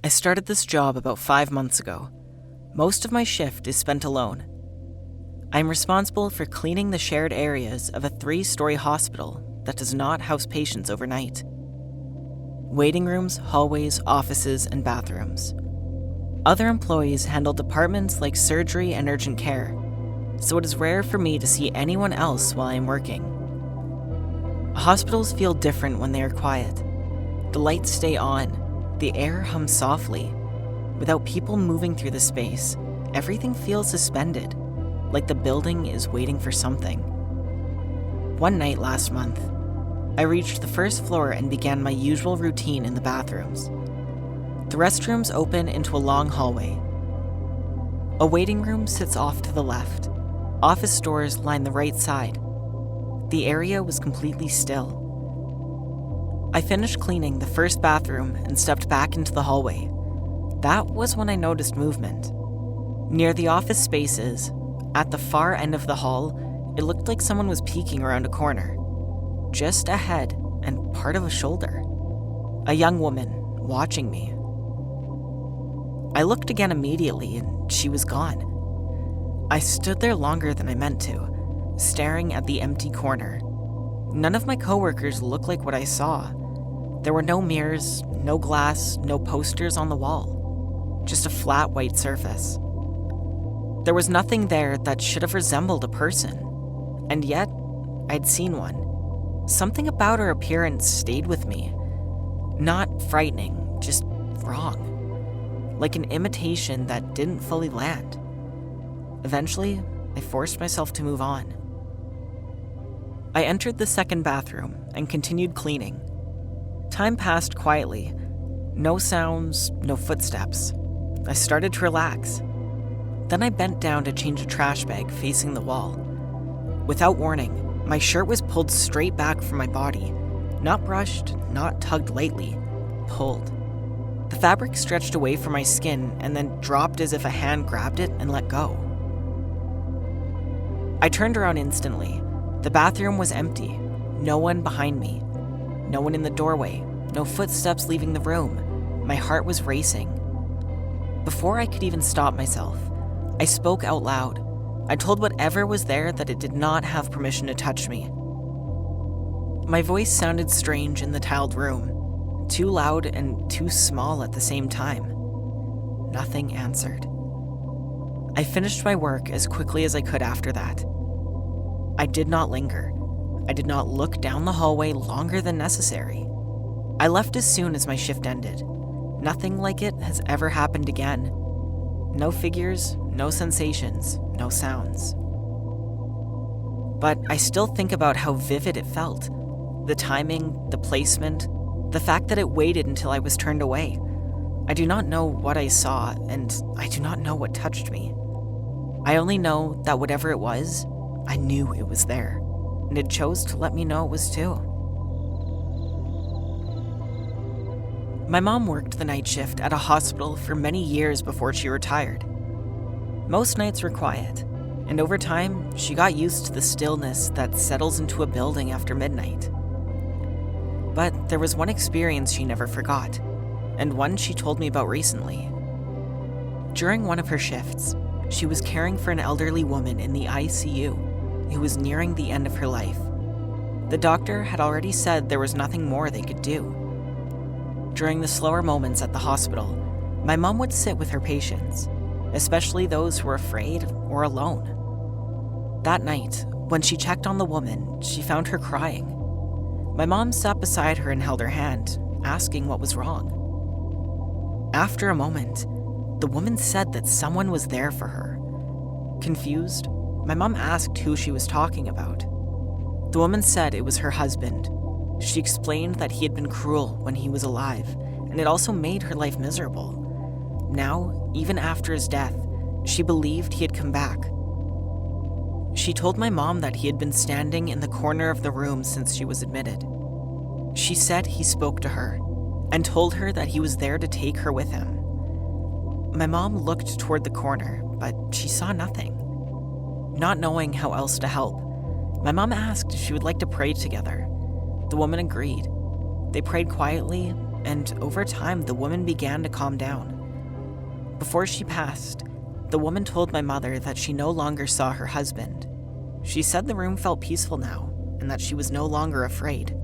I started this job about 5 months ago. Most of my shift is spent alone. I'm responsible for cleaning the shared areas of a 3-story hospital that does not house patients overnight. Waiting rooms, hallways, offices, and bathrooms. Other employees handle departments like surgery and urgent care, so it is rare for me to see anyone else while I'm working. Hospitals feel different when they are quiet. The lights stay on, the air hums softly. Without people moving through the space, everything feels suspended, like the building is waiting for something. One night last month, I reached the first floor and began my usual routine in the bathrooms. The restrooms open into a long hallway. A waiting room sits off to the left. Office doors line the right side. The area was completely still. I finished cleaning the first bathroom and stepped back into the hallway. That was when I noticed movement. Near the office spaces, at the far end of the hall, it looked like someone was peeking around a corner. Just a head and part of a shoulder. A young woman watching me. I looked again immediately and she was gone. I stood there longer than I meant to, staring at the empty corner. None of my coworkers looked like what I saw. There were no mirrors, no glass, no posters on the wall. Just a flat white surface. There was nothing there that should have resembled a person. And yet, I'd seen one. Something about her appearance stayed with me. Not frightening, just wrong. Like an imitation that didn't fully land. Eventually, I forced myself to move on. I entered the second bathroom and continued cleaning. Time passed quietly. No sounds, no footsteps. I started to relax. Then I bent down to change a trash bag facing the wall. Without warning, my shirt was pulled straight back from my body. Not brushed, not tugged lightly, pulled. The fabric stretched away from my skin and then dropped as if a hand grabbed it and let go. I turned around instantly. The bathroom was empty. No one behind me. No one in the doorway. No footsteps leaving the room. My heart was racing. Before I could even stop myself, I spoke out loud. I told whatever was there that it did not have permission to touch me. My voice sounded strange in the tiled room, too loud and too small at the same time. Nothing answered. I finished my work as quickly as I could after that. I did not linger. I did not look down the hallway longer than necessary. I left as soon as my shift ended. Nothing like it has ever happened again. No figures, no sensations, no sounds. But I still think about how vivid it felt. The timing, the placement, the fact that it waited until I was turned away. I do not know what I saw, and I do not know what touched me. I only know that whatever it was, I knew it was there, and it chose to let me know it was too. My mom worked the night shift at a hospital for many years before she retired. Most nights were quiet, and over time, she got used to the stillness that settles into a building after midnight. But there was one experience she never forgot, and one she told me about recently. During one of her shifts, she was caring for an elderly woman in the ICU who was nearing the end of her life. The doctor had already said there was nothing more they could do. During the slower moments at the hospital, my mom would sit with her patients, especially those who were afraid or alone. That night, when she checked on the woman, she found her crying. My mom sat beside her and held her hand, asking what was wrong. After a moment, the woman said that someone was there for her. Confused, my mom asked who she was talking about. The woman said it was her husband. She explained that he had been cruel when he was alive, and it also made her life miserable. Now, even after his death, she believed he had come back. She told my mom that he had been standing in the corner of the room since she was admitted. She said he spoke to her and told her that he was there to take her with him. My mom looked toward the corner, but she saw nothing. Not knowing how else to help, my mom asked if she would like to pray together. The woman agreed. They prayed quietly, and over time, the woman began to calm down. Before she passed, the woman told my mother that she no longer saw her husband. She said the room felt peaceful now, and that she was no longer afraid.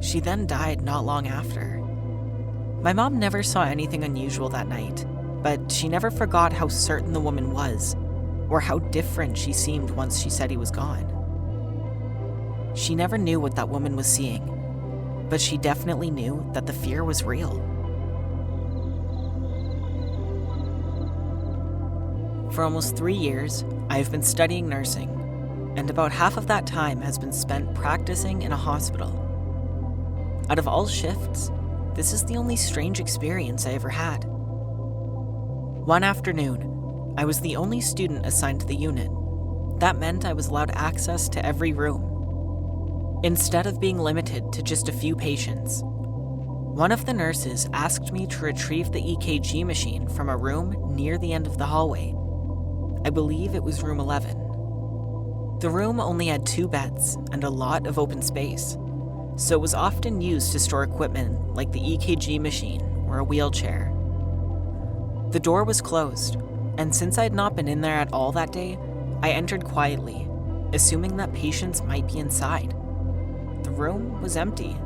She then died not long after. My mom never saw anything unusual that night, but she never forgot how certain the woman was, or how different she seemed once she said he was gone. She never knew what that woman was seeing, but she definitely knew that the fear was real. For almost 3 years, I have been studying nursing, and about half of that time has been spent practicing in a hospital. Out of all shifts, this is the only strange experience I ever had. One afternoon, I was the only student assigned to the unit. That meant I was allowed access to every room. Instead of being limited to just a few patients, one of the nurses asked me to retrieve the EKG machine from a room near the end of the hallway. I believe it was room 11. The room only had 2 beds and a lot of open space, so it was often used to store equipment like the EKG machine or a wheelchair. The door was closed, and since I had not been in there at all that day, I entered quietly, assuming that patients might be inside. The room was empty.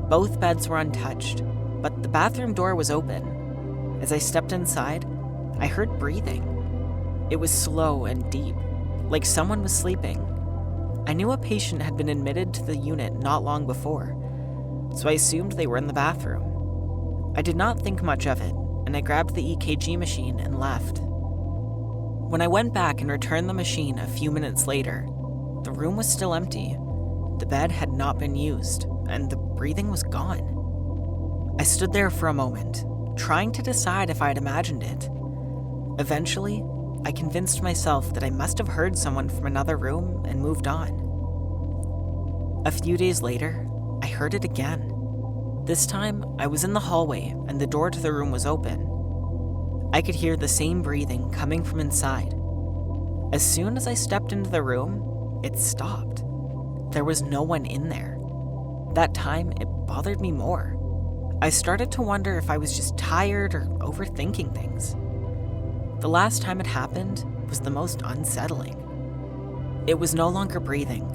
Both beds were untouched, but the bathroom door was open. As I stepped inside, I heard breathing. It was slow and deep, like someone was sleeping. I knew a patient had been admitted to the unit not long before, so I assumed they were in the bathroom. I did not think much of it, and I grabbed the EKG machine and left. When I went back and returned the machine a few minutes later, the room was still empty. The bed had not been used, and the breathing was gone. I stood there for a moment, trying to decide if I had imagined it. Eventually, I convinced myself that I must have heard someone from another room and moved on. A few days later, I heard it again. This time, I was in the hallway and the door to the room was open. I could hear the same breathing coming from inside. As soon as I stepped into the room, it stopped. There was no one in there. That time, it bothered me more. I started to wonder if I was just tired or overthinking things. The last time it happened was the most unsettling. It was no longer breathing.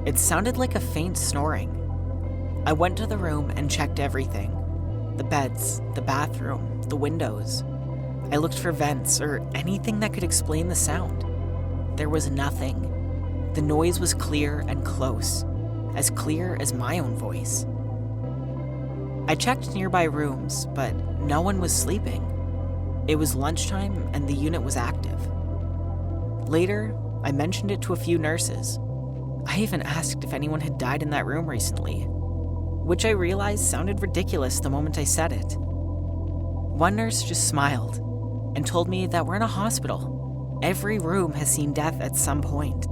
It sounded like a faint snoring. I went to the room and checked everything. The beds, the bathroom, the windows. I looked for vents or anything that could explain the sound. There was nothing. The noise was clear and close, as clear as my own voice. I checked nearby rooms, but no one was sleeping. It was lunchtime and the unit was active. Later, I mentioned it to a few nurses. I even asked if anyone had died in that room recently, which I realized sounded ridiculous the moment I said it. One nurse just smiled and told me that we're in a hospital. Every room has seen death at some point.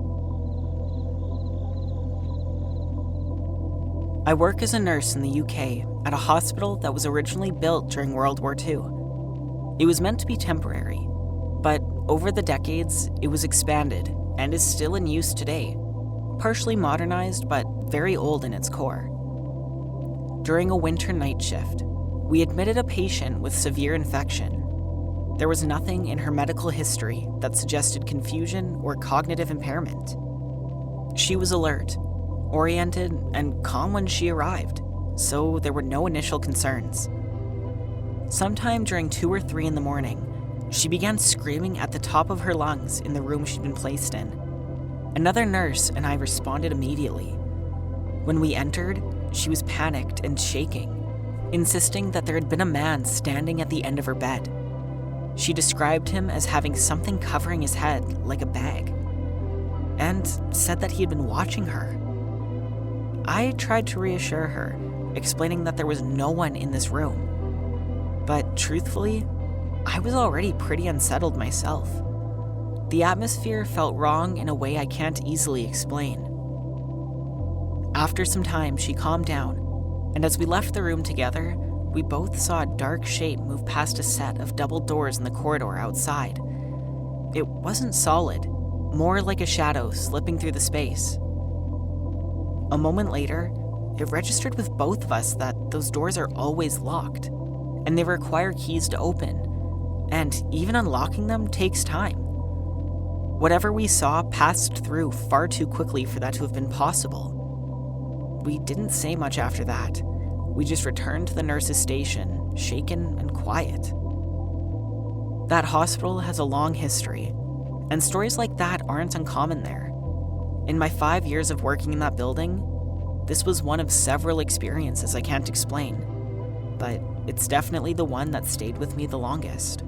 I work as a nurse in the UK at a hospital that was originally built during World War II. It was meant to be temporary, but over the decades, it was expanded and is still in use today, partially modernized but very old in its core. During a winter night shift, we admitted a patient with severe infection. There was nothing in her medical history that suggested confusion or cognitive impairment. She was alert, oriented, and calm when she arrived, so there were no initial concerns. Sometime during 2 or 3 in the morning, she began screaming at the top of her lungs in the room she'd been placed in. Another nurse and I responded immediately. When we entered, she was panicked and shaking, insisting that there had been a man standing at the end of her bed. She described him as having something covering his head like a bag, and said that he had been watching her. I tried to reassure her, explaining that there was no one in this room. But truthfully, I was already pretty unsettled myself. The atmosphere felt wrong in a way I can't easily explain. After some time, she calmed down, and as we left the room together, we both saw a dark shape move past a set of double doors in the corridor outside. It wasn't solid, more like a shadow slipping through the space. A moment later, it registered with both of us that those doors are always locked, and they require keys to open, and even unlocking them takes time. Whatever we saw passed through far too quickly for that to have been possible. We didn't say much after that. We just returned to the nurse's station, shaken and quiet. That hospital has a long history, and stories like that aren't uncommon there. In my 5 years of working in that building, this was one of several experiences I can't explain, but it's definitely the one that stayed with me the longest.